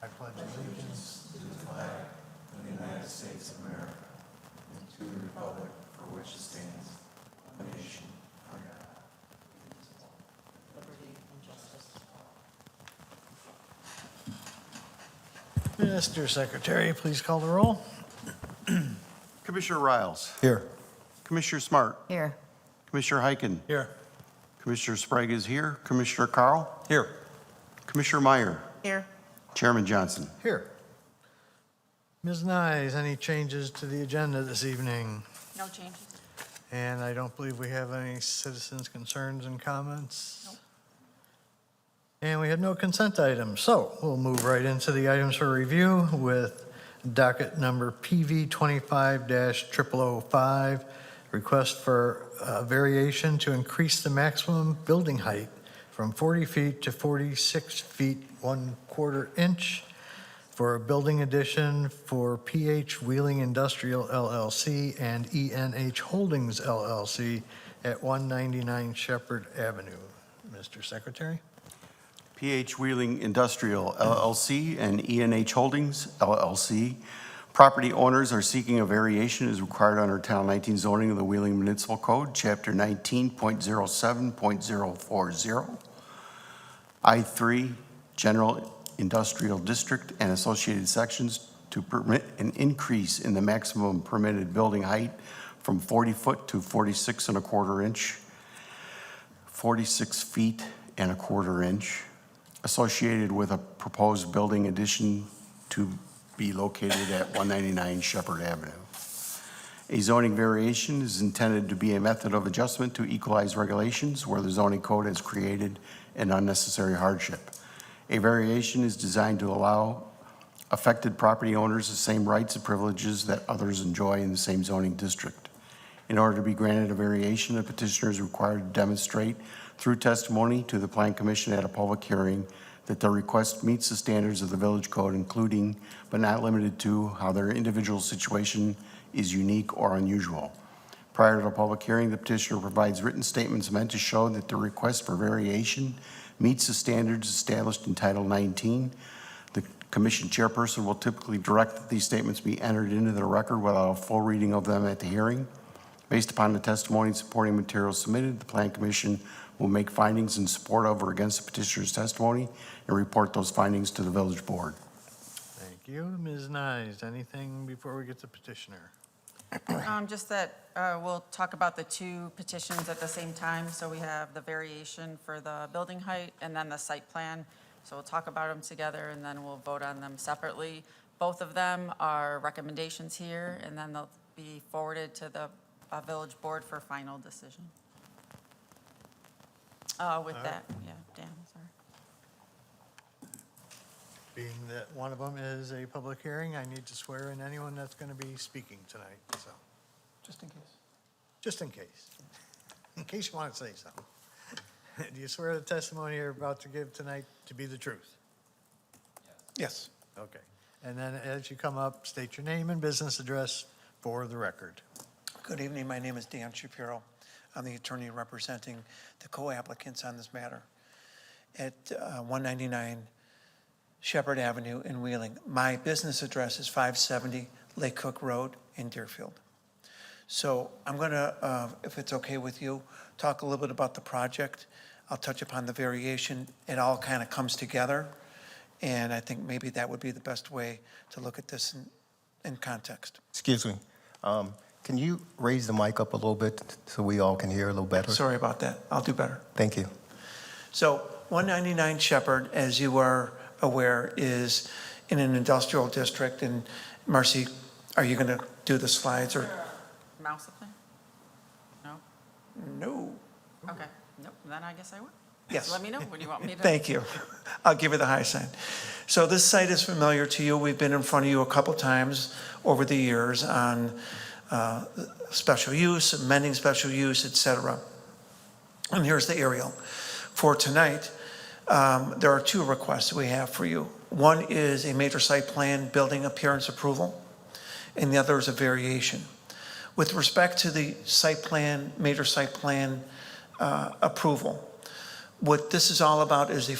I pledge allegiance to the flag of the United States of America and to the republic for which it stands, one nation, under God, indivisible, Liberty and justice. Mr. Secretary, please call the roll. Commissioner Riles. Here. Commissioner Smart. Here. Commissioner Heiken. Here. Commissioner Sprague is here. Commissioner Carl. Here. Commissioner Meyer. Here. Chairman Johnson. Here. Ms. Nyes, any changes to the agenda this evening? No changes. And I don't believe we have any citizens' concerns and comments. Nope. And we have no consent items, so we'll move right into the items for review with docket number PV 25-0005, request for variation to increase the maximum building height from 40 feet to 46 feet 1/4 inch for a building addition for PH Wheeling Industrial LLC and ENH Holdings LLC at 199 Shepard Avenue. Mr. Secretary? PH Wheeling Industrial LLC and ENH Holdings LLC. Property owners are seeking a variation as required under Title 19 zoning of the Wheeling Municipal Code, Chapter 19.07.040, I-3 General Industrial District and associated sections to permit an increase in the maximum permitted building height from 40 foot to 46 1/4 inch, 46 feet and 1/4 inch, associated with a proposed building addition to be located at 199 Shepard Avenue. A zoning variation is intended to be a method of adjustment to equalize regulations where the zoning code has created an unnecessary hardship. A variation is designed to allow affected property owners the same rights and privileges that others enjoy in the same zoning district. In order to be granted a variation, the petitioner is required to demonstrate through testimony to the Plan Commission at a public hearing that their request meets the standards of the village code, including but not limited to how their individual situation is unique or unusual. Prior to the public hearing, the petitioner provides written statements meant to show that the request for variation meets the standards established in Title 19. The commission chairperson will typically direct that these statements be entered into the record without a full reading of them at the hearing. Based upon the testimony and supporting materials submitted, the Plan Commission will make findings in support of or against the petitioner's testimony and report those findings to the village board. Thank you. Ms. Nyes, anything before we get to petitioner? Just that we'll talk about the two petitions at the same time. So we have the variation for the building height and then the site plan. So we'll talk about them together and then we'll vote on them separately. Both of them are recommendations here and then they'll be forwarded to the village board for final decision. With that, yeah, Dan, sorry. Being that one of them is a public hearing, I need to swear in anyone that's going to be speaking tonight, so, just in case. just in case you want to say something. Do you swear the testimony you're about to give tonight to be the truth? Yes. Okay. And then as you come up, state your name and business address for the record. Good evening. My name is Dan Shapiro. I'm the attorney representing the co-applicants on this matter at 199 Shepard Avenue in Wheeling. My business address is 570 Lake Cook Road in Deerfield. So I'm going to, if it's okay with you, talk a little bit about the project. I'll touch upon the variation. It all kind of comes together, and I think maybe that would be the best way to look at this in context. Excuse me. Can you raise the mic up a little bit so we all can hear a little better? Sorry about that. I'll do better. Thank you. So 199 Shepard, as you are aware, is in an industrial district. And Marcy, are you going to do the slides or? Mouse up there? No? No. Okay, nope, then I guess I would. Yes. Let me know when you want me to. Thank you. I'll give you the high sign. So this site is familiar to you. We've been in front of you a couple times over the years on special use, amending special use, et cetera. And here's the aerial. For tonight, there are two requests we have for you. One is a major site plan building appearance approval, and the other is a variation. With respect to the site plan, major site plan approval, What this is all about is a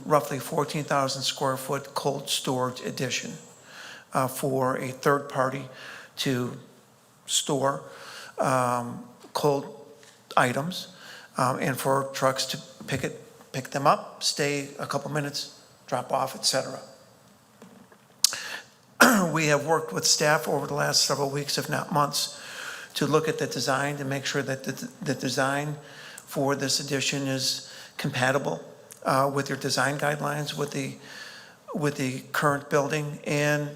roughly 14,000 square foot cold storage addition for a third party to store cold items and for trucks to pick them up, stay a couple minutes, drop off, etc. We have worked with staff over the last several weeks, if not months, to look at the design to make sure that the design for this addition is compatible with your design guidelines, with the current building and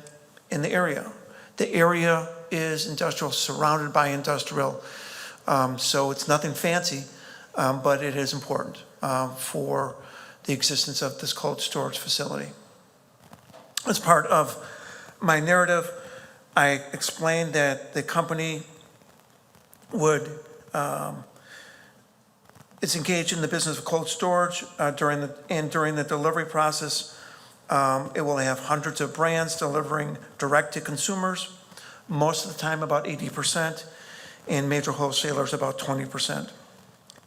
in the area. The area is industrial, surrounded by industrial, so it's nothing fancy, but it is important for the existence of this cold storage facility. As part of my narrative, I explained that the company it's engaged in the business of cold storage during the delivery process. It will have hundreds of brands delivering direct to consumers, most of the time about 80%, and major wholesalers about 20%.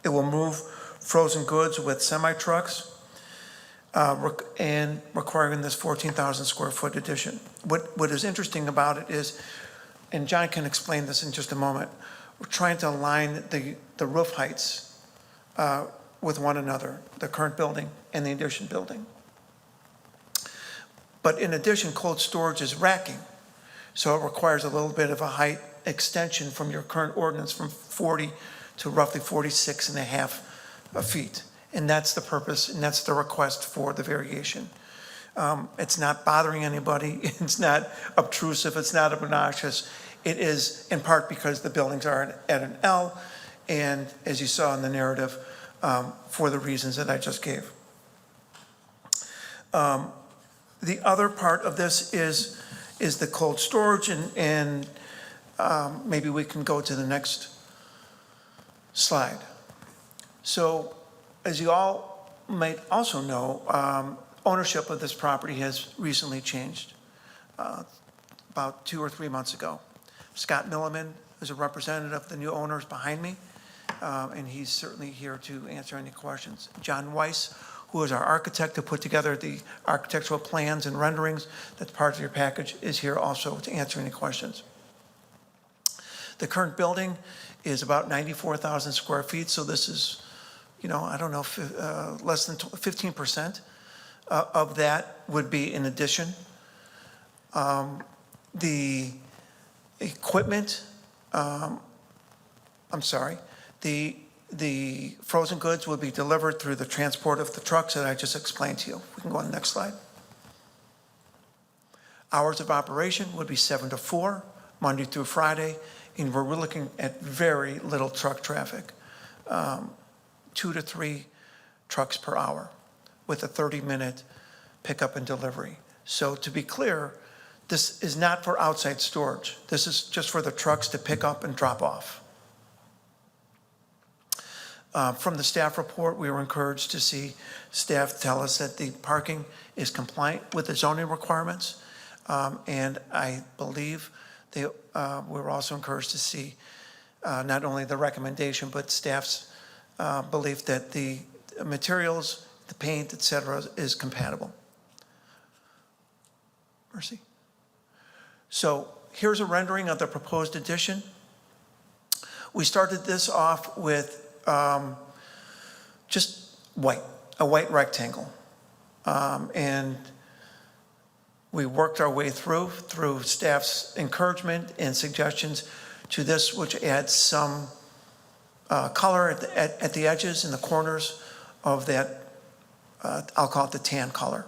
It will move frozen goods with semi-trucks and requiring this 14,000 square foot addition. What is interesting about it is, and John can explain this in just a moment, we're trying to align the roof heights with one another, the current building and the addition building. But in addition, cold storage is racking, so it requires a little bit of a height extension from your current ordinance from 40 to roughly 46 and a half feet. And that's the purpose, and that's the request for the variation. It's not bothering anybody, it's not obtrusive, it's not obnoxious. It is in part because the buildings are at an L, and as you saw in the narrative, for the reasons that I just gave. The other part of this is the cold storage, and maybe we can go to the next slide. So, as you all might also know, ownership of this property has recently changed, about 2 or 3 months ago. Scott Milliman is a representative of the new owners behind me, and he's certainly here to answer any questions. John Weiss, who is our architect to put together the architectural plans and renderings that's part of your package, is here also to answer any questions. The current building is about 94,000 square feet, so this is, I don't know, less than 15% of that would be in addition. The equipment, the frozen goods will be delivered through the transport of the trucks that I just explained to you. We can go on the next slide. Hours of operation would be 7 to 4, Monday through Friday, and we're looking at very little truck traffic, 2 to 3 trucks per hour with a 30-minute pickup and delivery. So to be clear, this is not for outside storage. This is just for the trucks to pick up and drop off. From the staff report, we were encouraged to see staff tell us that the parking is compliant with the zoning requirements. And I believe we were also encouraged to see not only the recommendation, but staff's belief that the materials, the paint, et cetera, is compatible. Mercy. So here's a rendering of the proposed addition. We started this off with just a white rectangle. And we worked our way through staff's encouragement and suggestions to this, which adds some color at the edges and the corners of that, I'll call it the tan color.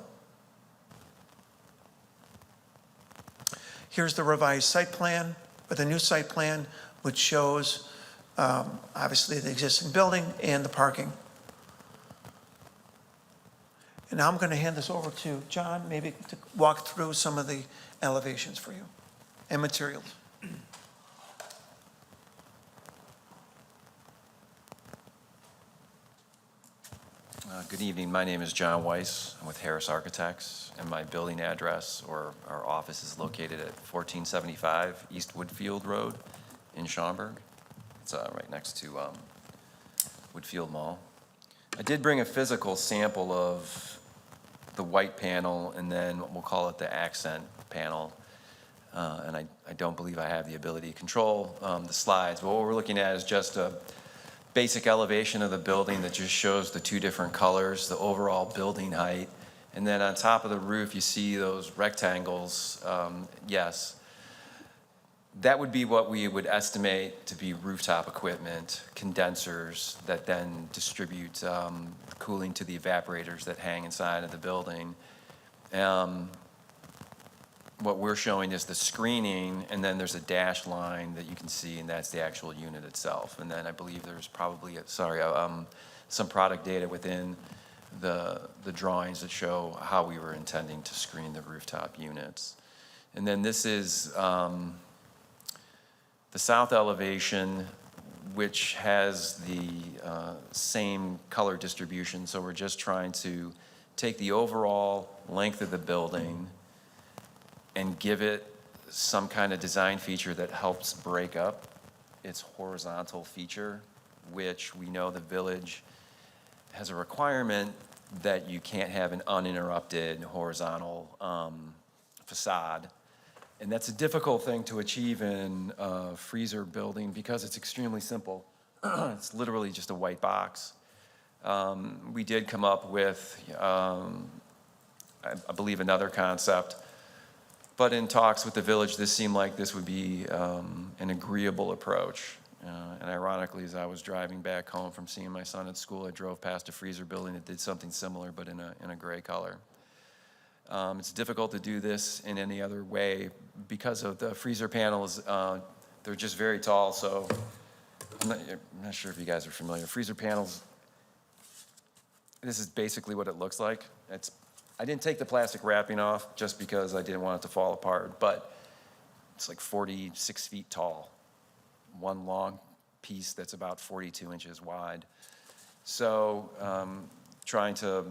Here's the revised site plan, with a new site plan, which shows obviously the existing building and the parking. And now I'm going to hand this over to John, maybe to walk through some of the elevations for you and materials. Good evening. My name is John Weiss. I'm with Harris Architects, and my building address or our office is located at 1475 East Woodfield Road in Schaumburg. It's right next to Woodfield Mall. I did bring a physical sample of the white panel, and then we'll call it the accent panel. And I don't believe I have the ability to control the slides, but what we're looking at is just a basic elevation of the building that just shows the two different colors, the overall building height. And then on top of the roof, you see those rectangles. Yes, that would be what we would estimate to be rooftop equipment, condensers that then distribute cooling to the evaporators that hang inside of the building. What we're showing is the screening, and then there's a dashed line that you can see, and that's the actual unit itself. And then I believe there's probably, some product data within the drawings that show how we were intending to screen the rooftop units. And then this is the south elevation, which has the same color distribution. So we're just trying to take the overall length of the building and give it some kind of design feature that helps break up its horizontal feature, which we know the village has a requirement that you can't have an uninterrupted horizontal facade. And that's a difficult thing to achieve in a freezer building because it's extremely simple. It's literally just a white box. We did come up with, I believe, another concept. But in talks with the village, this seemed like this would be an agreeable approach. And ironically, as I was driving back home from seeing my son at school, I drove past a freezer building that did something similar, but in a gray color. It's difficult to do this in any other way because of the freezer panels. They're just very tall, so I'm not sure if you guys are familiar. Freezer panels, this is basically what it looks like. I didn't take the plastic wrapping off just because I didn't want it to fall apart, but it's like 46 feet tall. One long piece that's about 42 inches wide. So trying to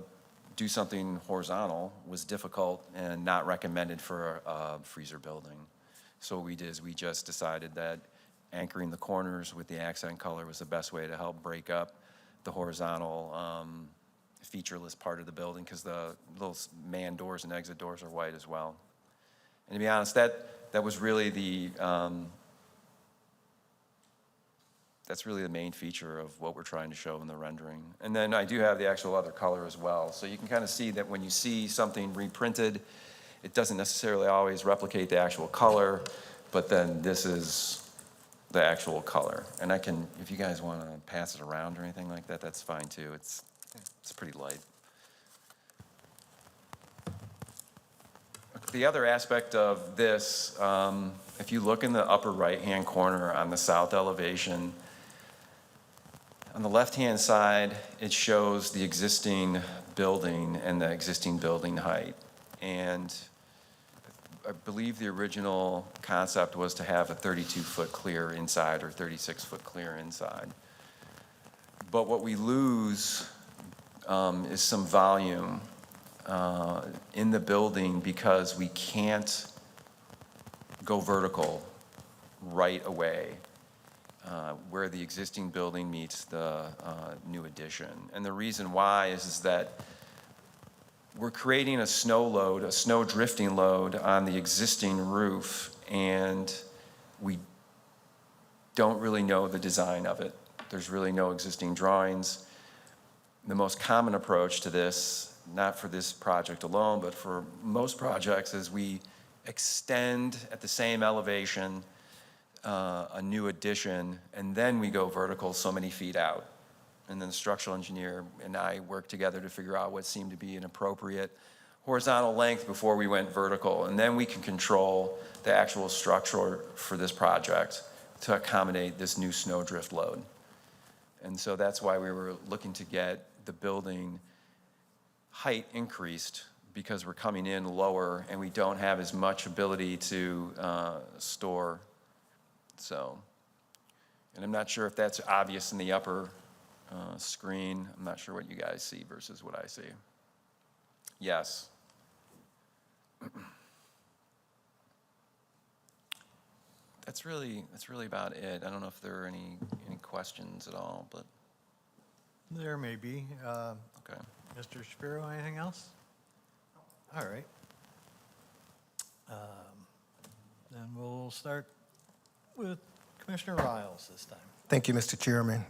do something horizontal was difficult and not recommended for a freezer building. So what we did is we just decided that anchoring the corners with the accent color was the best way to help break up the horizontal featureless part of the building, because the little man doors and exit doors are white as well. And to be honest, that was really that's really the main feature of what we're trying to show in the rendering. And then I do have the actual other color as well. So you can kind of see that when you see something reprinted, it doesn't necessarily always replicate the actual color, but then this is the actual color. And I can, if you guys want to pass it around or anything like that, that's fine too. It's pretty light. The other aspect of this, if you look in the upper right-hand corner on the south elevation, on the left-hand side, it shows the existing building and the existing building height. And I believe the original concept was to have a 32-foot clear inside or 36-foot clear inside. But what we lose is some volume in the building because we can't go vertical right away where the existing building meets the new addition. And the reason why is that we're creating a snow load, a snow drifting load on the existing roof, and we don't really know the design of it. There's really no existing drawings. The most common approach to this, not for this project alone, but for most projects, is we extend at the same elevation a new addition, and then we go vertical so many feet out. And then the structural engineer and I worked together to figure out what seemed to be an appropriate horizontal length before we went vertical. And then we can control the actual structure for this project to accommodate this new snowdrift load. And so that's why we were looking to get the building height increased, because we're coming in lower and we don't have as much ability to store. So, and I'm not sure if that's obvious in the upper screen. I'm not sure what you guys see versus what I see. Yes. That's really about it. I don't know if there are any questions at all, but. There may be. Okay. Mr. Shapiro, anything else? All right. Then we'll start with Commissioner Riles this time. Thank you, Mr. Chairman.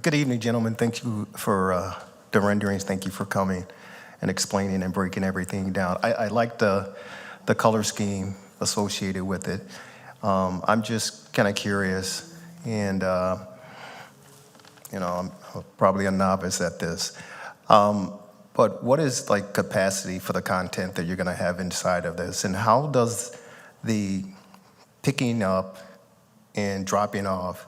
Good evening, gentlemen. Thank you for the renderings. Thank you for coming and explaining and breaking everything down. I like the color scheme associated with it. I'm just kind of curious, and I'm probably a novice at this. But what is like capacity for the content that you're going to have inside of this, and how does the picking up and dropping off,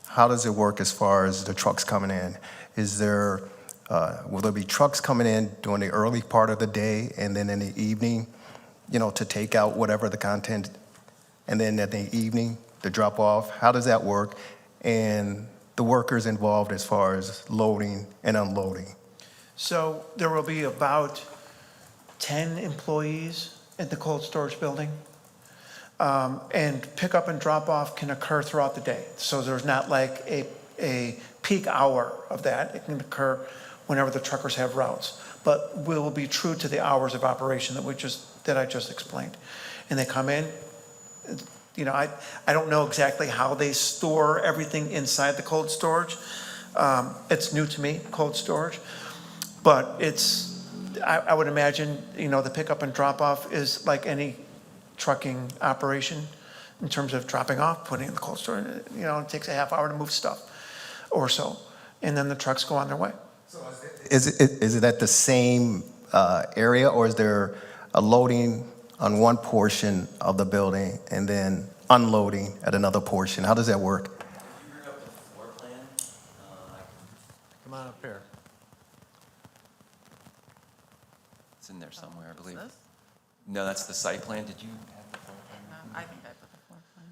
how does it work as far as the trucks coming in? Is there, will there be trucks coming in during the early part of the day and then in the evening, to take out whatever the content, and then at the evening, the drop off? How does that work? And the workers involved as far as loading and unloading? So there will be about 10 employees in the cold storage building. And pickup and drop off can occur throughout the day. So there's not like a peak hour of that. It can occur whenever the truckers have routes. But we will be true to the hours of operation that I just explained. And they come in, I don't know exactly how they store everything inside the cold storage. It's new to me, cold storage. But I would imagine, the pickup and drop off is like any trucking operation in terms of dropping off, putting it in the cold storage. It takes a half hour to move stuff or so. And then the trucks go on their way. So is it at the same area, or is there a loading on one portion of the building and then unloading at another portion? How does that work? Come on up here. It's in there somewhere, I believe. This? No, that's the site plan. Did you have the floor plan? I think I put the floor plan.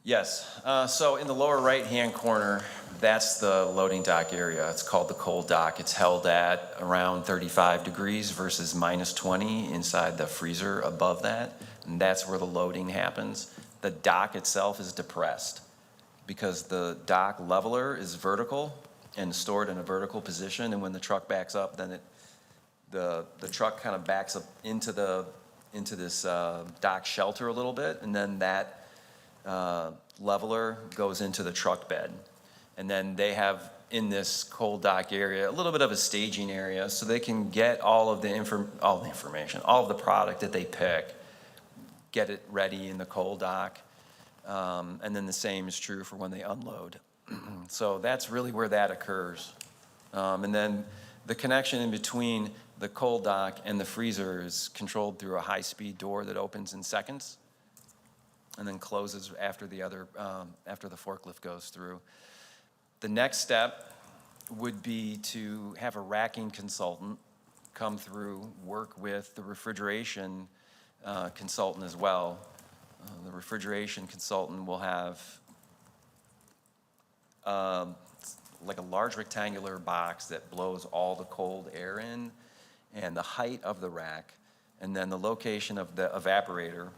Yes. So in the lower right-hand corner, that's the loading dock area. It's called the cold dock. It's held at around 35 degrees versus minus 20 inside the freezer above that. And that's where the loading happens. The dock itself is depressed because the dock leveler is vertical and stored in a vertical position. And when the truck backs up, then the truck kind of backs up into this dock shelter a little bit, and then that leveler goes into the truck bed. And then they have in this cold dock area a little bit of a staging area so they can get all of the information, all of the product that they pick, get it ready in the cold dock. And then the same is true for when they unload. So that's really where that occurs. And then the connection in between the cold dock and the freezer is controlled through a high-speed door that opens in seconds and then closes after the forklift goes through. The next step would be to have a racking consultant come through, work with the refrigeration consultant as well. The refrigeration consultant will have like a large rectangular box that blows all the cold air in, and the height of the rack, and then the location of the evaporator.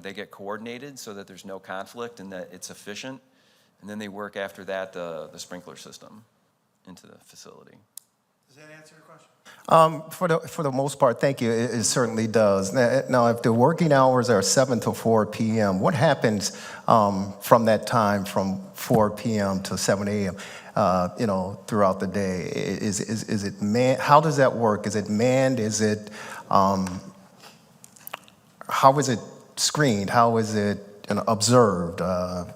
They get coordinated so that there's no conflict and that it's efficient. And then they work after that the sprinkler system into the facility. Does that answer your question? For the most part, thank you. It certainly does. Now, if the working hours are 7 to 4 p.m., what happens from that time, from 4 p.m. to 7 a.m., throughout the day? Is it manned? How does that work? Is it manned? Is it, how is it screened? How is it observed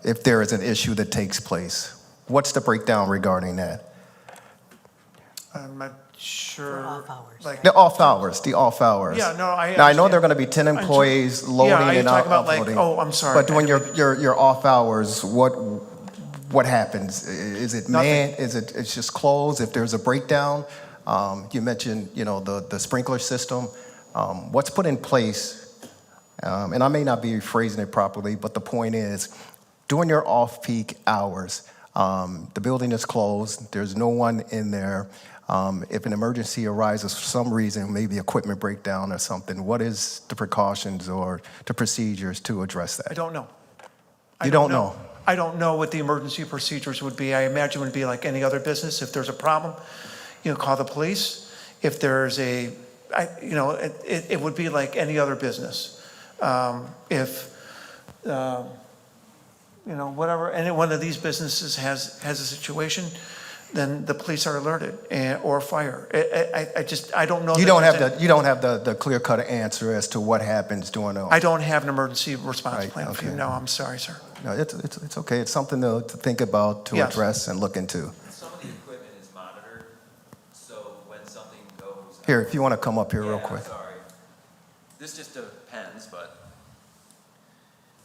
if there is an issue that takes place? What's the breakdown regarding that? I'm not sure. off hours. The off hours, the off hours. Yeah, no, I Now, I know understand. there are going to be 10 employees loading are you and talking about unloading. I'm sorry. But during your off hours, what happens? Is it Nothing. manned? It's just closed? If there's a breakdown, you mentioned, the sprinkler system. What's put in place? And I may not be phrasing it properly, but the point is, during your off-peak hours, the building is closed. There's no one in there. If an emergency arises for some reason, maybe equipment breakdown or something, what is the precautions or the procedures to address that? I don't know. You don't know? I don't know what the emergency procedures would be. I imagine it would be like any other business. If there's a problem, call the police. If there's it would be like any other business. Whatever, any one of these businesses has a situation, then the police are alerted or fire. I don't know. You don't have the clear-cut answer as to what happens during a. I don't have an emergency response Right, plan for you. okay. No, I'm sorry, sir. No, it's okay. It's something to think about, to Yes. address and look into. Some of the equipment is monitored, so when something goes. Here, if you want to come up here real Yeah, quick. sorry. This just depends, but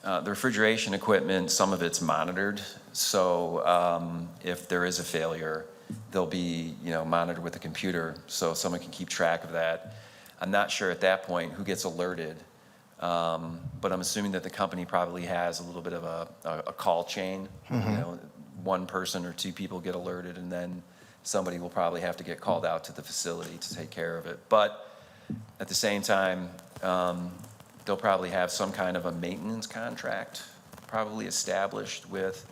the refrigeration equipment, some of it's monitored. So if there is a failure, they'll be, monitored with a computer, so someone can keep track of that. I'm not sure at that point who gets alerted, but I'm assuming that the company probably has a little bit of a call chain. One person or two people get alerted, and then somebody will probably have to get called out to the facility to take care of it. But at the same time, they'll probably have some kind of a maintenance contract probably established with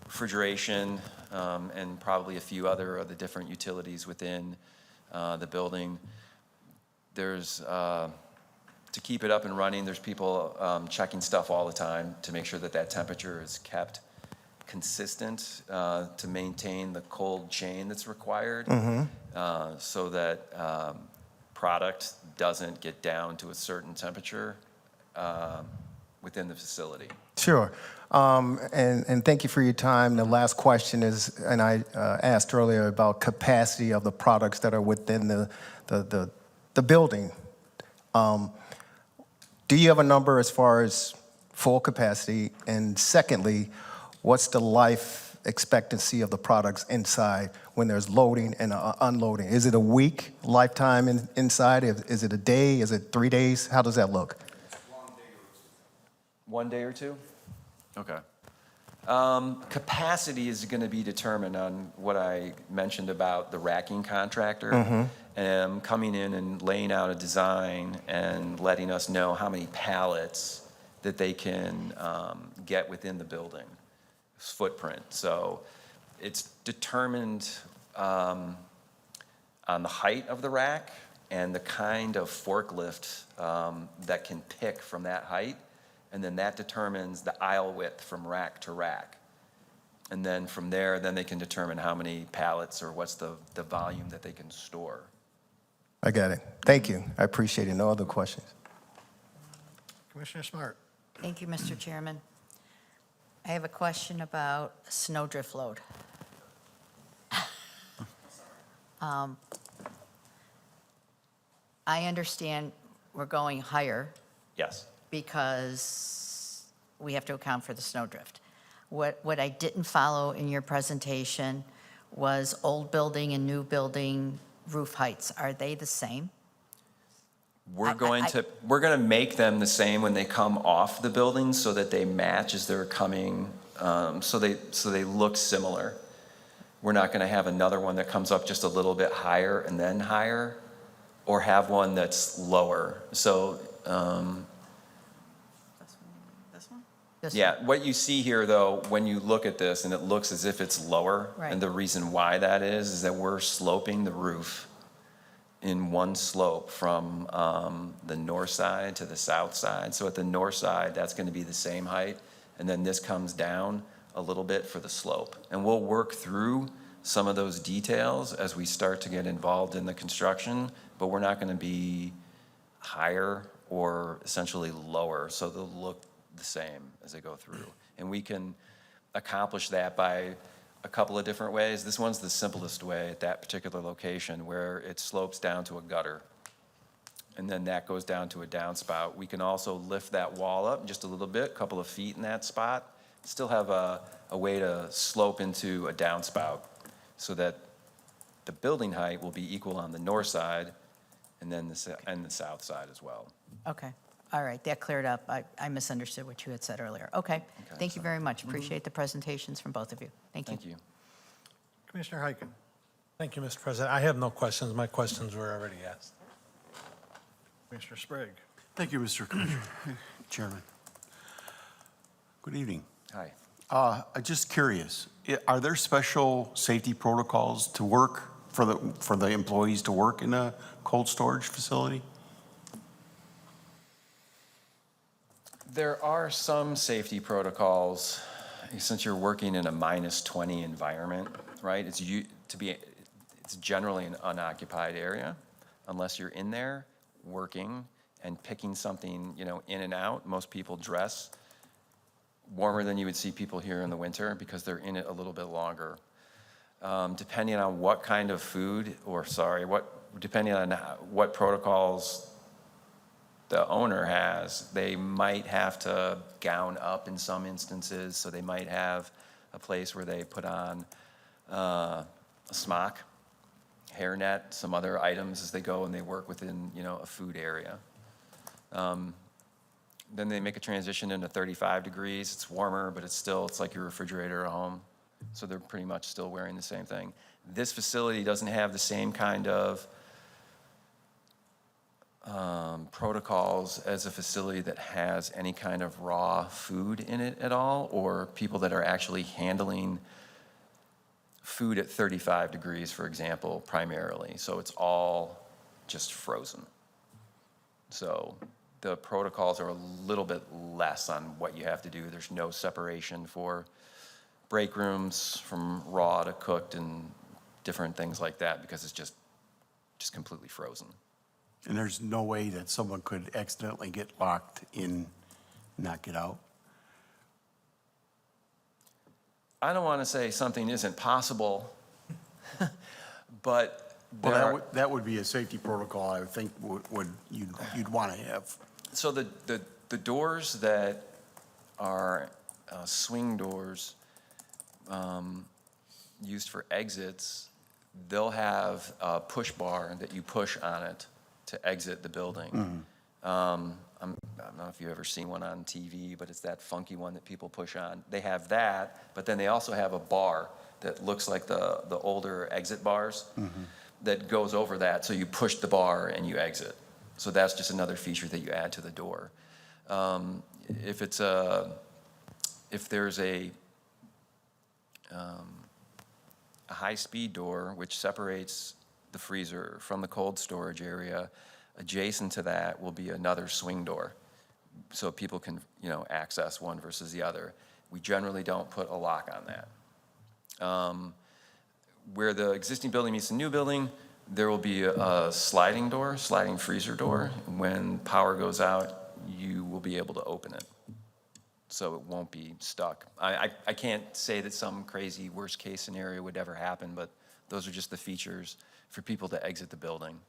refrigeration and probably a few other of the different utilities within the building. There's, to keep it up and running, there's people checking stuff all the time to make sure that that temperature is kept consistent to maintain the cold chain that's required, so that product doesn't get down to a certain temperature within the facility. Sure. And thank you for your time. The last question is, and I asked earlier about capacity of the products that are within the building. Do you have a number as far as full capacity? And secondly, what's the life expectancy of the products inside when there's loading and unloading? Is it a week lifetime inside? Is it a day? Is it 3 days? How does that look? 1 day or two? Okay. Capacity is going to be determined on what I mentioned about the racking contractor coming in and laying out a design and letting us know how many pallets that they can get within the building footprint. So it's determined on the height of the rack and the kind of forklift that can pick from that height. And then that determines the aisle width from rack to rack. And then from there, then they can determine how many pallets or what's the volume that they can store. I got it. Thank you. I appreciate it. No other questions. Commissioner Smart. Thank you, Mr. Chairman. I have a question about snowdrift load. I understand we're going higher Yes. because we have to account for the snowdrift. What I didn't follow in your presentation was old building and new building roof heights. Are they the same? We're going to make them the same when they come off the building so that they match as they're coming, so they look similar. We're not going to have another one that comes up just a little bit higher and then higher, or have one that's lower. So, This one? This yeah, what you see here, though, when you look at this, and it looks as if it's lower, Right. and the reason why that is that we're sloping the roof in one slope from the north side to the south side. So at the north side, that's going to be the same height, and then this comes down a little bit for the slope. And we'll work through some of those details as we start to get involved in the construction, but we're not going to be higher or essentially lower, so they'll look the same as they go through. And we can accomplish that by a couple of different ways. This one's the simplest way at that particular location, where it slopes down to a gutter, and then that goes down to a downspout. We can also lift that wall up just a little bit, a couple of feet in that spot, still have a way to slope into a downspout so that the building height will be equal on the north side and then the south side as well. Okay, all right, that cleared up. I misunderstood what you had said earlier. Okay, thank you very much. Appreciate the presentations from both of you. Thank you. Thank you. Commissioner Heiken. Thank you, Mr. President. I have no questions. My questions were already asked. Commissioner Sprague. Thank you, Mr. Chairman. Good evening. Hi. I'm just curious, are there special safety protocols to work for the employees to work in a cold storage facility? There are some safety protocols, since you're working in a -20 environment, right? It's generally an unoccupied area, unless you're in there working and picking something, in and out. Most people dress warmer than you would see people here in the winter because they're in it a little bit longer. Depending on what kind of food, depending on what protocols the owner has, they might have to gown up in some instances, so they might have a place where they put on a smock, hairnet, some other items as they go and they work within, a food area. Then they make a transition into 35 degrees. It's warmer, but it's like your refrigerator at home. So they're pretty much still wearing the same thing. This facility doesn't have the same kind of protocols as a facility that has any kind of raw food in it at all, or people that are actually handling food at 35 degrees, for example, primarily. So it's all just frozen. So the protocols are a little bit less on what you have to do. There's no separation for break rooms from raw to cooked and different things like that because it's just completely frozen. And there's no way that someone could accidentally get locked in, not get out? I don't want to say something isn't possible, but That would be a safety protocol, I would think, you'd want to have. So the doors that are swing doors used for exits, they'll have a push bar that you push on it to exit the building. I don't know if you've ever seen one on TV, but it's that funky one that people push on. They have that, but then they also have a bar that looks like the older exit bars that goes over that, so you push the bar and you exit. So that's just another feature that you add to the door. If there's a high-speed door which separates the freezer from the cold storage area, adjacent to that will be another swing door, so people can, access one versus the other. We generally don't put a lock on that. Where the existing building meets the new building, there will be a sliding freezer door. When power goes out, you will be able to open it, so it won't be stuck. I can't say that some crazy worst-case scenario would ever happen, but those are just the features for people to exit the building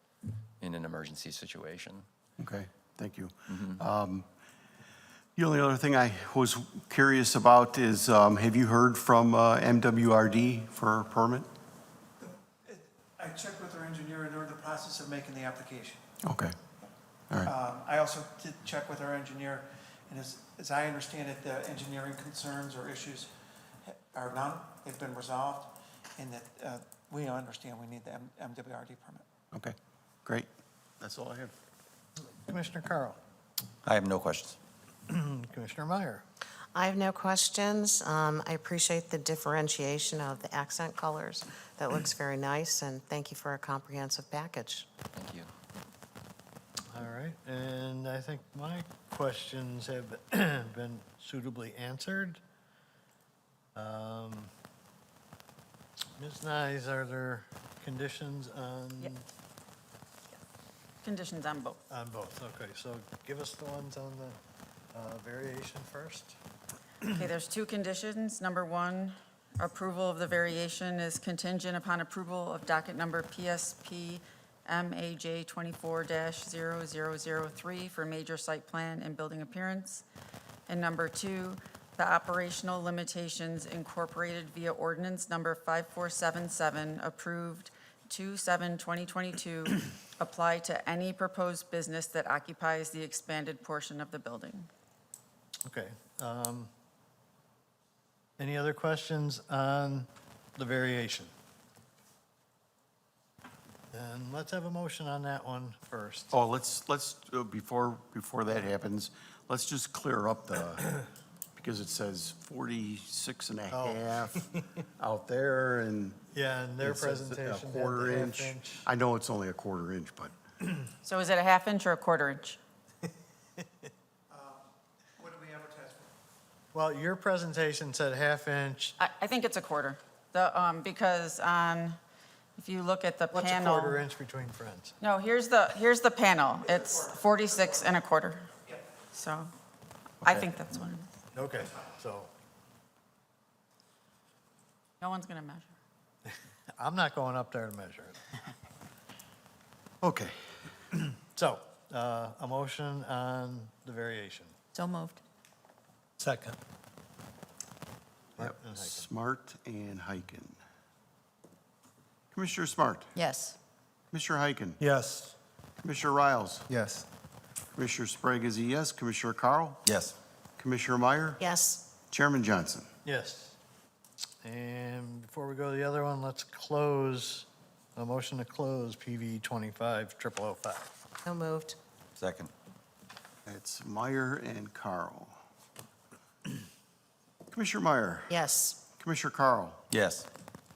in an emergency situation. Okay, thank you. The only other thing I was curious about is, have you heard from MWRD for a permit? I checked with our engineer and they're in the process of making the application. Okay, all right. I also did check with our engineer, and as I understand it, the engineering concerns or issues are none. They've been resolved, and that we understand we need the MWRD permit. Okay, great. That's all I have. Commissioner Carl. I have no questions. Commissioner Meyer. I have no questions. I appreciate the differentiation of the accent colors. That looks very nice, and thank you for a comprehensive package. Thank you. All right, and I think my questions have been suitably answered. Ms. Nyes, are there conditions on? Yep. Conditions on both. On both, okay, so give us the ones on the variation first. Okay, there's two conditions. Number one, approval of the variation is contingent upon approval of docket number PSP MAJ 24-0003 for major site plan and building appearance. And number two, the operational limitations incorporated via ordinance number 5477, approved 2/7/2022, apply to any proposed business that occupies the expanded portion of the building. Okay. Any other questions on the variation? And let's have a motion on that one first. Oh, let's before that happens, let's just clear up because it says 46 and a Oh. half out there, and Yeah, and their it says presentation a had quarter the inch. half-inch. I know it's only a quarter inch, but So is it a half inch or a quarter inch? What do we advertise for? Well, your presentation said half-inch. I think it's a quarter. Because if you look at the What's a panel. quarter inch between friends? No, here's the panel. It's 46 and a quarter. So I think that's what it is. Okay, so No one's going to measure. I'm not going up there to measure it. okay. So, a motion on the variation. So moved. Second. Martin and Heiken. Smart and Heiken. Commissioner Smart, Yes. Commissioner Heiken, Yes. Commissioner Riles, Yes. Commissioner Sprague is a yes, Commissioner Carl, Yes. Commissioner Meyer, Yes. Chairman Johnson. Yes. And before we go to the other one, let's close, a motion to close PV 25-0005. So moved. Second. It's Meyer and Carl. Commissioner Meyer, Yes. Commissioner Carl, Yes.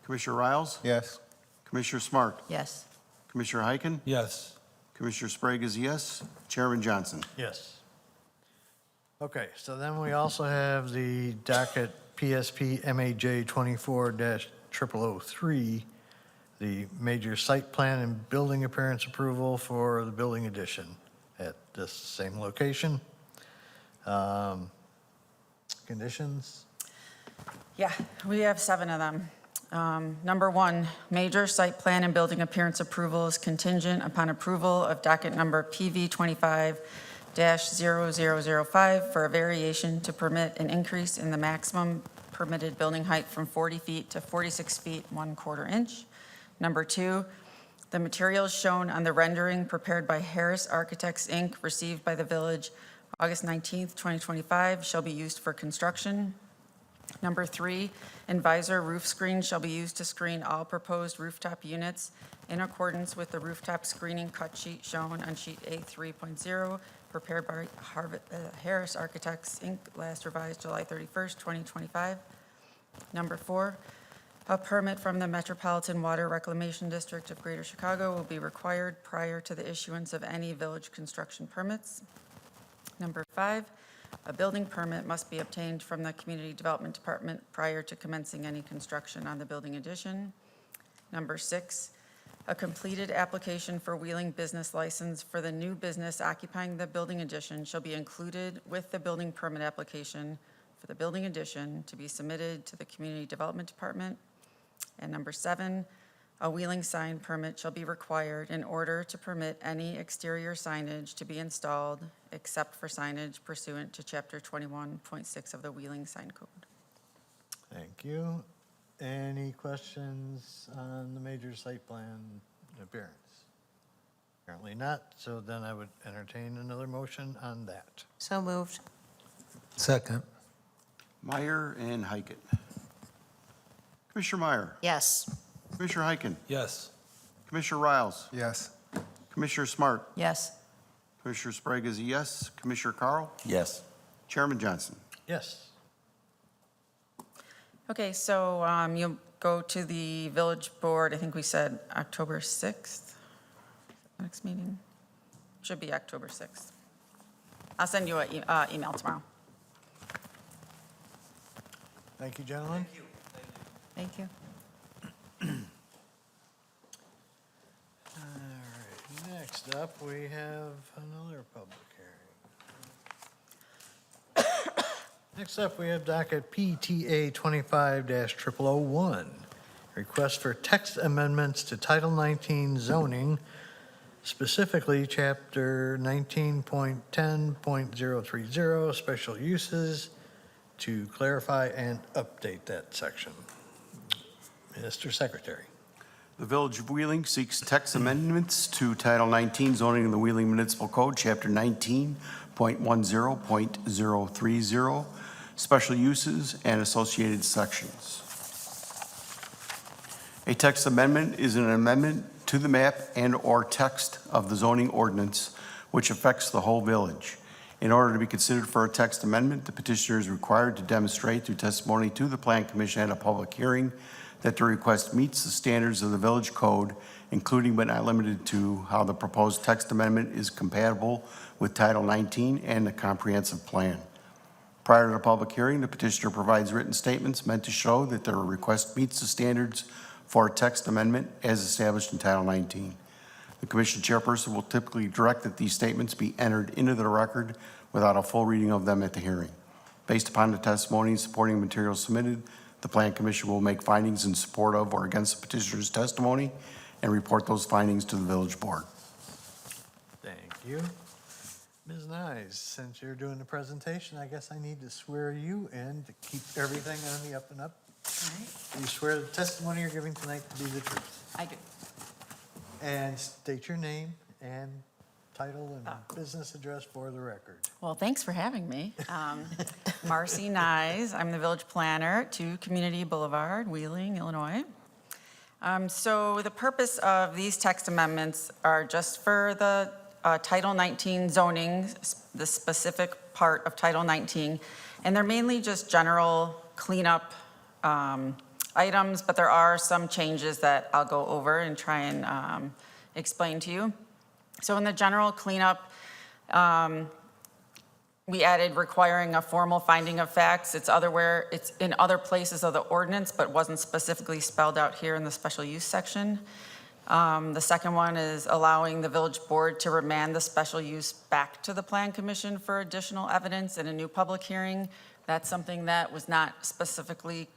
Commissioner Riles, Yes. Commissioner Smart, Yes. Commissioner Heiken, Yes. Commissioner Sprague is a yes, Chairman Johnson. Yes. Okay, so then we also have the docket PSP MAJ 24-0003, the major site plan and building appearance approval for the building addition at this same location. Conditions? Yeah, we have 7 of them. Number 1, major site plan and building appearance approval is contingent upon approval of docket number PV 25-0005 for a variation to permit an increase in the maximum permitted building height from 40 feet to 46 feet 1/4 inch. Number 2, the materials shown on the rendering prepared by Harris Architects, Inc., received by the village August 19th, 2025, shall be used for construction. Number 3, visor roof screen shall be used to screen all proposed rooftop units in accordance with the rooftop screening cut sheet shown on sheet A3.0, prepared by Harris Architects, Inc., last revised July 31st, 2025. Number 4, a permit from the Metropolitan Water Reclamation District of Greater Chicago will be required prior to the issuance of any village construction permits. Number 5, a building permit must be obtained from the Community Development Department prior to commencing any construction on the building addition. Number 6, a completed application for Wheeling business license for the new business occupying the building addition shall be included with the building permit application for the building addition to be submitted to the Community Development Department. And number 7, a Wheeling sign permit shall be required in order to permit any exterior signage to be installed except for signage pursuant to Chapter 21.6 of the Wheeling Sign Code. Thank you. Any questions on the major site plan appearance? Apparently not, so then I would entertain another motion on that. So moved. Second. Meyer and Heiken. Commissioner Meyer, Yes. Commissioner Heiken, Yes. Commissioner Riles, Yes. Commissioner Smart, Yes. Commissioner Sprague is a yes, Commissioner Carl, Yes. Chairman Johnson. Yes. Okay, so you'll go to the village board, I think we said October 6th, next meeting. Should be October 6th. I'll send you an email tomorrow. Thank you, gentlemen. Thank you. All right, next up, we have another public hearing. Next up, we have docket PTA 25-0001, request for text amendments to Title 19 zoning, specifically Chapter 19.10.030, special uses, to clarify and update that section. Mr. Secretary. The Village of Wheeling seeks text amendments to Title 19 zoning of the Wheeling Municipal Code, Chapter 19.10.030, special uses and associated sections. A text amendment is an amendment to the map and/or text of the zoning ordinance which affects the whole village. In order to be considered for a text amendment, the petitioner is required to demonstrate through testimony to the Plan Commission at a public hearing that the request meets the standards of the village code, including but not limited to how the proposed text amendment is compatible with Title 19 and the comprehensive plan. Prior to the public hearing, the petitioner provides written statements meant to show that their request meets the standards for a text amendment as established in Title 19. The commission chairperson will typically direct that these statements be entered into the record without a full reading of them at the hearing. Based upon the testimony and supporting materials submitted, the Plan Commission will make findings in support of or against the petitioner's testimony and report those findings to the village board. Thank you. Ms. Nyes, since you're doing the presentation, I guess I need to swear you in to keep everything on the up and up. All right. Do you swear the testimony you're giving tonight to be the truth? I do. And state your name and title and business address for the record. Well, thanks for having me. Marcy Nyes, I'm the village planner at 2 Community Boulevard, Wheeling, Illinois. So the purpose of these text amendments are just for the Title 19 zoning, the specific part of Title 19, and they're mainly just general cleanup items, but there are some changes that I'll go over and try and explain to you. So in the general cleanup, we added requiring a formal finding of facts. It's in other places of the ordinance, but wasn't specifically spelled out here in the special use section. The second one is allowing the village board to remand the special use back to the Plan Commission for additional evidence in a new public hearing. That's something that was not specifically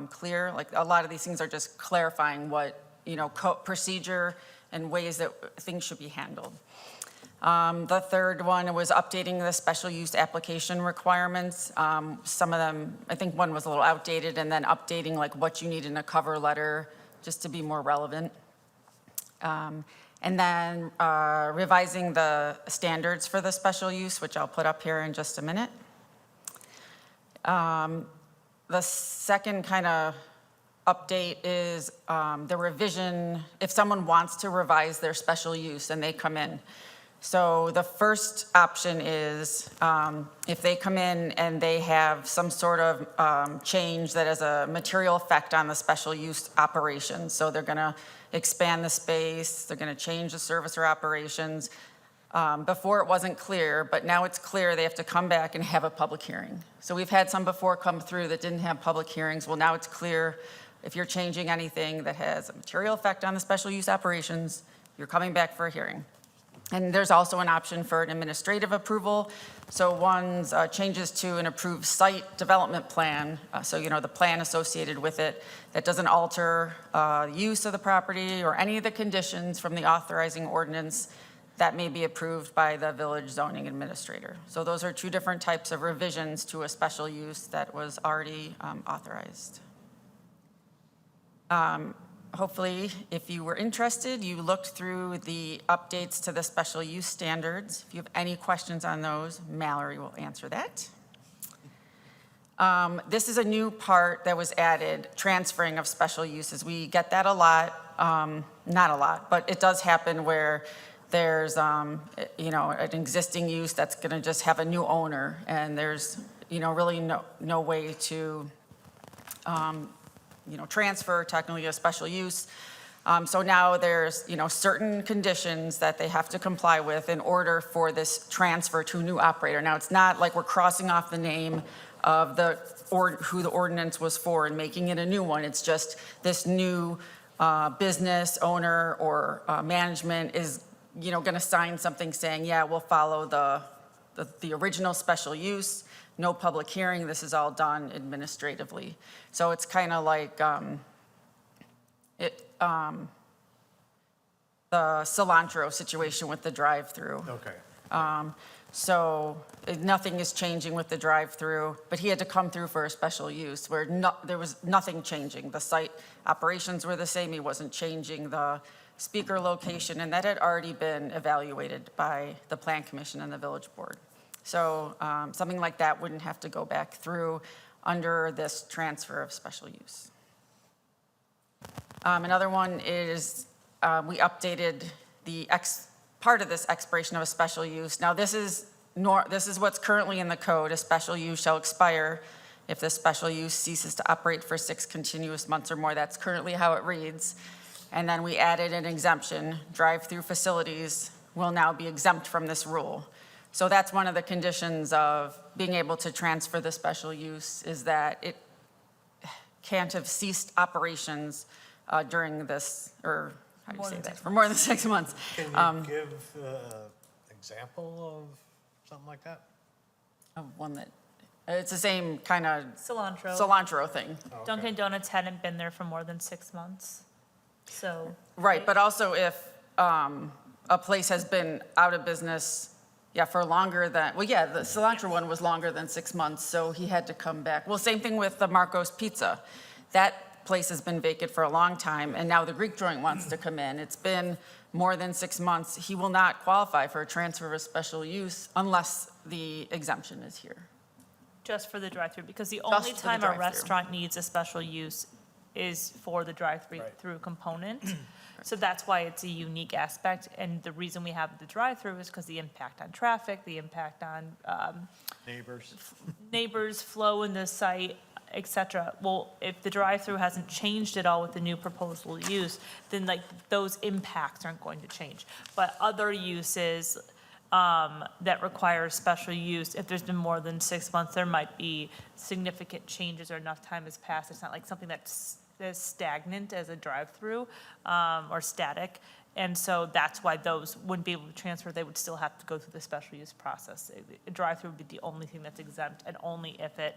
clear. Like a lot of these things are just clarifying what, procedure and ways that things should be handled. The third one was updating the special use application requirements. Some of them, I think one was a little outdated, and then updating like what you need in a cover letter just to be more relevant. And then revising the standards for the special use, which I'll put up here in just a minute. The second kind of update is the revision, if someone wants to revise their special use and they come in. So the first option is if they come in and they have some sort of change that has a material effect on the special use operations. So they're going to expand the space, they're going to change the service or operations. Before it wasn't clear, but now it's clear they have to come back and have a public hearing. So we've had some before come through that didn't have public hearings. Well, now it's clear if you're changing anything that has a material effect on the special use operations, you're coming back for a hearing. And there's also an option for an administrative approval. So one's changes to an approved site development plan. So, the plan associated with it that doesn't alter use of the property or any of the conditions from the authorizing ordinance that may be approved by the village zoning administrator. So those are 2 different types of revisions to a special use that was already authorized. Hopefully, if you were interested, you looked through the updates to the special use standards. If you have any questions on those, Mallory will answer that. This is a new part that was added, transferring of special uses. We get that a lot, not a lot, but it does happen where there's, an existing use that's gonna just have a new owner, and there's, really no way to, transfer technically a special use. So now there's, certain conditions that they have to comply with in order for this transfer to a new operator. Now, it's not like we're crossing off the name of who the ordinance was for and making it a new one. It's just this new business owner or management is, going to sign something saying, yeah, we'll follow the original special use. No public hearing, this is all done administratively. So it's kind of like the cilantro situation with the drive-through. Okay. So nothing is changing with the drive-through, but he had to come through for a special use where there was nothing changing. The site operations were the same, he wasn't changing the speaker location, and that had already been evaluated by the Plan Commission and the Village Board. So something like that wouldn't have to go back through under this transfer of special use. Another one is we updated the part of this expiration of a special use. Now this is this is what's currently in the code. A special use shall expire if the special use ceases to operate for 6 continuous months or more. That's currently how it reads. And then we added an exemption. Drive-through facilities will now be exempt from this rule. So that's one of the conditions of being able to transfer the special use, is that it can't have ceased operations during this, or how do you say that? For more than 6 months. Can you give an example of something like that? Of one that, it's the same kind of Cilantro. cilantro thing. Dunkin' Donuts hadn't been there for more than 6 months, so. Right, but also if a place has been out of business, for longer than, the cilantro one was longer than 6 months, so he had to come back. Well, same thing with the Marco's Pizza. That place has been vacant for a long time, and now the Greek joint wants to come in. It's been more than 6 months. He will not qualify for a transfer of special use unless the exemption is here. Just for the drive-through, because the Just only for the time a drive-through. restaurant needs a special use is for the drive-through component. So that's why it's a unique aspect, and the reason we have the drive-through is because the impact on traffic, the impact on neighbors, flow in the site, et cetera. Well, if the drive-through hasn't changed at all with the new proposal use, then like those impacts aren't going to change. But other uses that require special use, if there's been more than 6 months, there might be significant changes or enough time has passed. It's not like something that's as stagnant as a drive-through or static. And so that's why those wouldn't be able to transfer. They would still have to go through the special use process. A drive-through would be the only thing that's exempt, and only if it,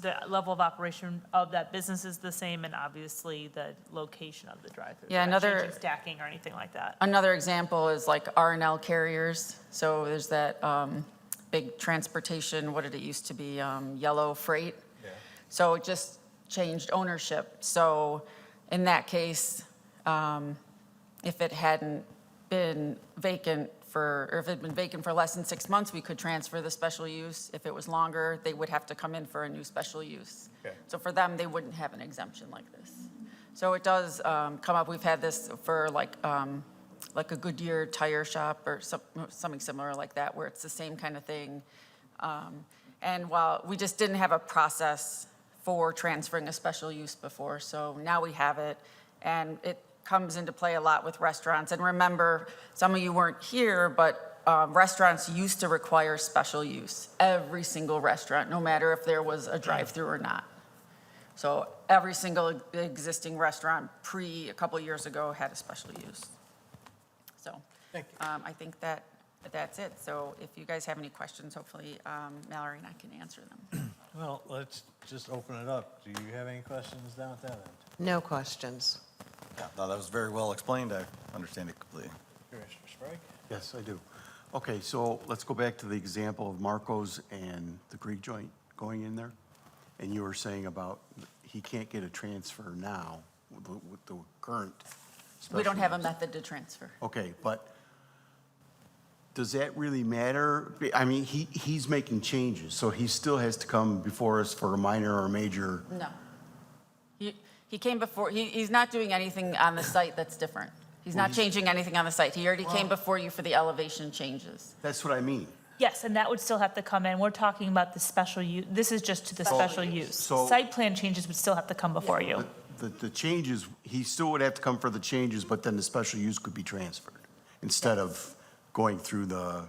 the level of operation of that business is the same, and obviously the location of the drive-through. Yeah, They're not another- changing stacking or anything like that. Another example is like R&L carriers. So there's that big transportation, what did it used to be, yellow freight? Yeah. So it just changed ownership. So in that case, if it hadn't been vacant or if it had been vacant for less than 6 months, we could transfer the special use. If it was longer, they would have to come in for a new special use. Okay. So for them, they wouldn't have an exemption like this. So it does come up. We've had this for like a Goodyear tire shop or something similar like that, where it's the same kind of thing. And while we just didn't have a process for transferring a special use before, so now we have it, and it comes into play a lot with restaurants. And remember, some of you weren't here, but restaurants used to require special use. Every single restaurant, no matter if there was a drive-through or not. So every single existing restaurant a couple years ago had a special use. So Thank you. I think that's it. So if you guys have any questions, hopefully Mallory and I can answer them. Well, let's just open it up. Do you have any questions down at that end? No questions. Yeah, no, that was very well explained. I understand it completely. Commissioner Sprague? Yes, I do. Okay, so let's go back to the example of Marco's and the Greek joint going in there. And you were saying about he can't get a transfer now with the current special We don't have a use. method to transfer. Okay, but does that really matter? I mean, he's making changes, so he still has to come before us for a minor or major. No. He came before, he's not doing anything on the site that's different. He's not changing anything on the site. He already came before you for the elevation changes. That's what I mean. Yes, and that would still have to come in. We're talking about the special use. This is just to the special use. so- Site plan changes would still have to come before you. The changes, he still would have to come for the changes, but then the special use could be transferred instead of going through the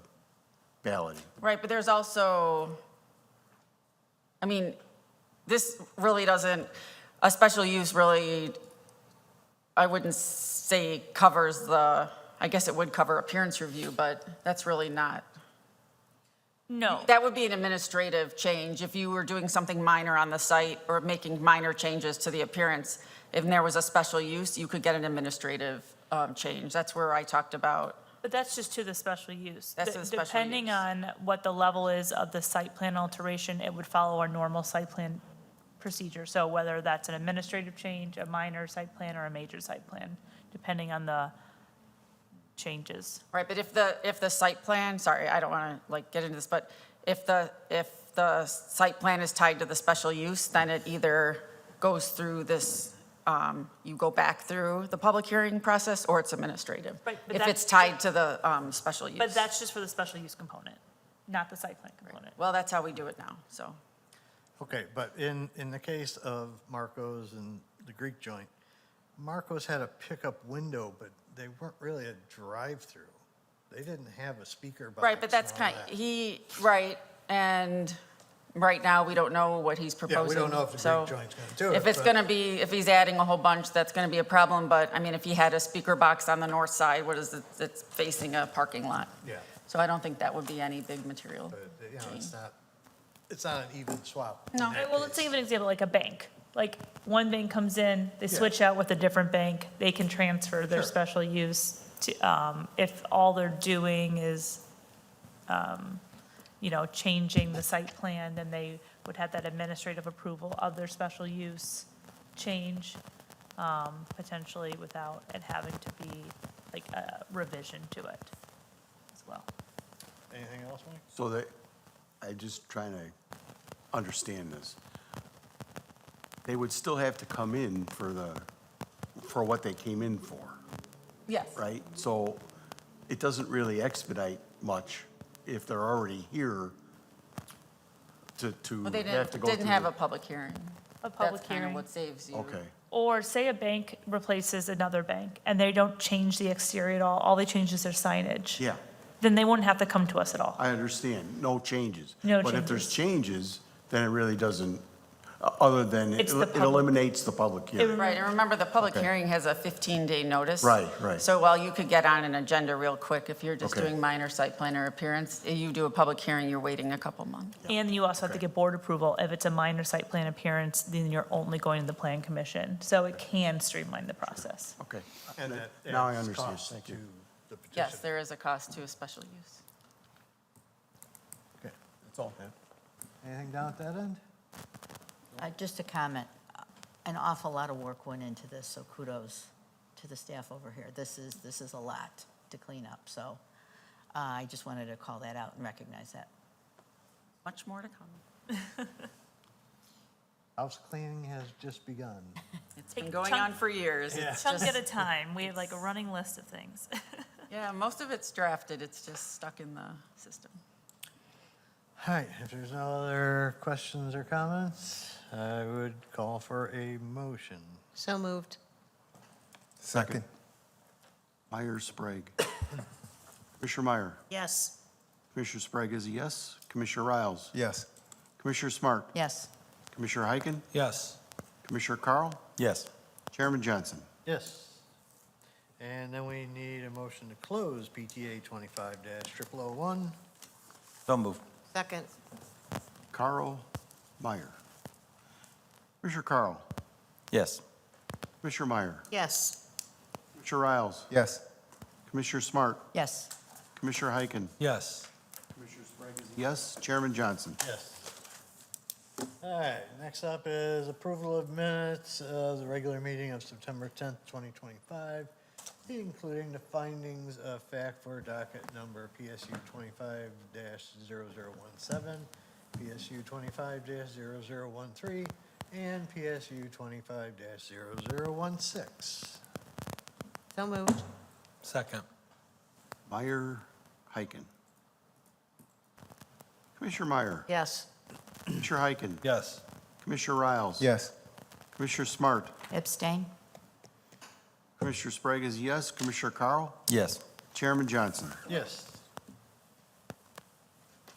balloting. Right, but there's also, I mean, this really doesn't, a special use really, I wouldn't say covers I guess it would cover appearance review, but that's really not. No. That would be an administrative change if you were doing something minor on the site or making minor changes to the appearance. If there was a special use, you could get an administrative change. That's where I talked about. But that's just to the special use. That's to the special Depending use. on what the level is of the site plan alteration, it would follow our normal site plan procedure. So whether that's an administrative change, a minor site plan, or a major site plan, depending on the changes. Right, but if the site plan, sorry, I don't want to like get into this, but if the site plan is tied to the special use, then it either goes through this you go back through the public hearing process or it's administrative. Right, but If that's- it's tied to the special use. But that's just for the special use component, not the site plan component. Well, that's how we do it now, so. Okay, but in the case of Marco's and the Greek joint, Marco's had a pickup window, but they weren't really a drive-through. They didn't have a speaker box. Right, but that's and all kind, that. right, and right now, we don't know what he's proposing. Yeah, we don't know if the So Greek joint's gonna do it. if it's but- gonna be, if he's adding a whole bunch, that's gonna be a problem, but, I mean, if he had a speaker box on the north side, what is it, it's facing a parking lot. Yeah, So I don't think that would be any big material. but, you know, it's not an even swap. in No. that All right, well, let's case. think of an example, like a bank. Like, one bank comes in, they Yeah. switch out with a different bank, they can transfer their Sure. special use to, if all they're doing is, changing the site plan, then they would have that administrative approval of their special use change, potentially without it having to be like a revision to it as well. Anything else, Mike? So that, I just trying to understand this. They would still have to come in for what they came in for, Yes. right? So it doesn't really expedite much if they're already here to Well, they have to go didn't through have the- a public hearing. A public That's kind of hearing. what saves you. Okay, Or say a bank replaces another bank and they don't change the exterior at all they change is their signage. yeah, Then they wouldn't have to come to us at all. I understand, no changes. No But if there's changes. changes, then it really doesn't, other than it It's the it pub- eliminates the public hearing. Right, and remember, the public Okay. hearing has a 15-day notice. Right, right. So while you could get on an agenda real quick, if you're just Okay. doing minor site plan or appearance, you do a public hearing, you're waiting a couple months. And you also have to Okay. get board approval. If it's a minor site plan appearance, then you're only going to the plan commission. So it can streamline the process. Okay. And that Now I adds understand, costs thank you. to the petition. Yes, there is a cost to a special use. Okay. That's all. Anything down at that end? Just a comment, an awful lot of work went into this, so kudos to the staff over here. This is a lot to clean up, so I just wanted to call that out and recognize that. Much more to come. House cleaning has just begun. It's been Take going chunk- on for years. Yeah. It's Chunk just, at a time. We have like a running list of things. yeah, most of it's drafted, it's just stuck in the system. All right, if there's no other questions or comments, I would call for a motion. So moved. Second. Meyer Sprague. Commissioner Meyer. Yes. Commissioner Sprague is a yes. Commissioner Riles. Yes. Commissioner Smart. Yes. Commissioner Heiken. Yes. Commissioner Carl. Yes. Chairman Johnson. Yes. And then we need a motion to close PTA 25-0001. So move. Second. Carl Meyer. Commissioner Carl. Yes. Commissioner Meyer. Yes. Commissioner Riles. Yes. Commissioner Smart. Yes. Commissioner Heiken. Yes. Commissioner Sprague is a yes. Chairman Johnson. Yes. All right, next up is approval of minutes of the regular meeting of September 10th, 2025, including the findings of fact for docket number PSU 25-0017, PSU 25-0013, and PSU 25-0016. So moved. Second. Meyer Heiken. Commissioner Meyer. Yes. Commissioner Heiken. Yes. Commissioner Riles. Yes. Commissioner Smart. Abstain? Commissioner Sprague is a yes. Commissioner Carl. Yes. Chairman Johnson. Yes.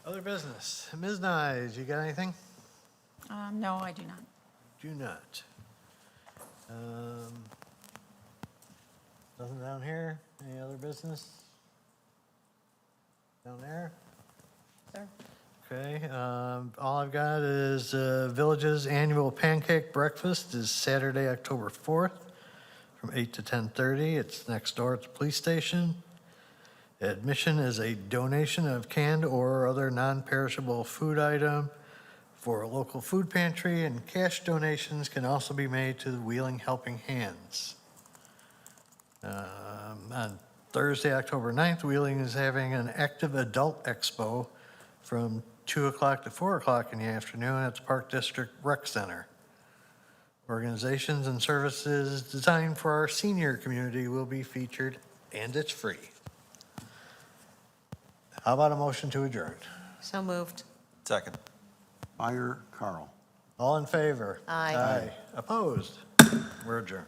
Other business. Ms. Nyes, you got anything? No, I do not. Do not. Nothing down here? Any other business? Down there? Sir? Okay, all I've got is Village's annual pancake breakfast is Saturday, October 4th, from 8 to 10:30. It's next door at the police station. Admission is a donation of canned or other non-perishable food item for a local food pantry, and cash donations can also be made to the Wheeling Helping Hands. On Thursday, October 9th, Wheeling is having an active adult expo from 2 o'clock to 4 o'clock in the afternoon at the Park District Rec Center. Organizations and services designed for our senior community will be featured, and it's free. How about a motion to adjourn? So moved. Second. Meyer, Carl. All in favor? Aye. Aye. Opposed? We're adjourned.